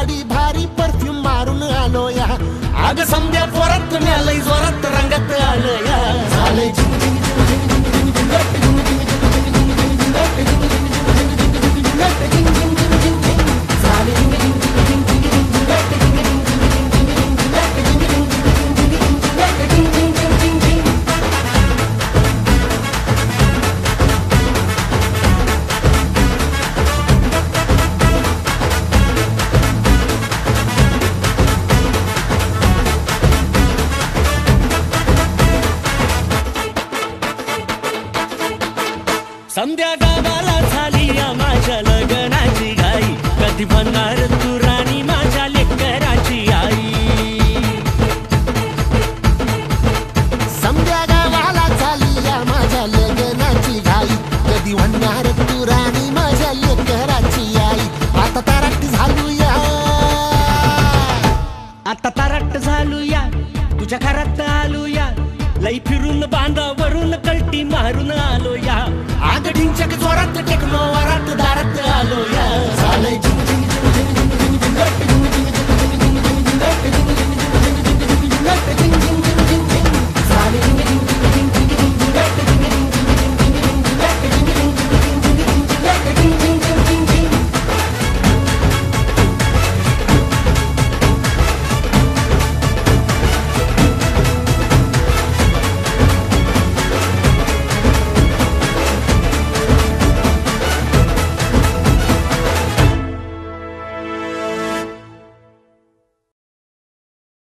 साडी भारी परफ्यूम मारून आलो या अग समद्या पोरात मिळालंय जोरात रंगात आलं या झालंय समद्या गावाला झाली या माझ्या लग्नाची घाई कधी बनणार तू राणी माझ्या लेकराची आई समद्या गावाला झाली या माझ्या लग्नाची घाई कधी म्हणणार तू राणी माझ्या लेकराची आई आता तारट झालू या आता तारट झालू या तुझ्या घरात आलो या लई फिरून बांधावरून कल्टी मारून आलो या आग ढिंचक जोरात टेकलो वरात दारात आलो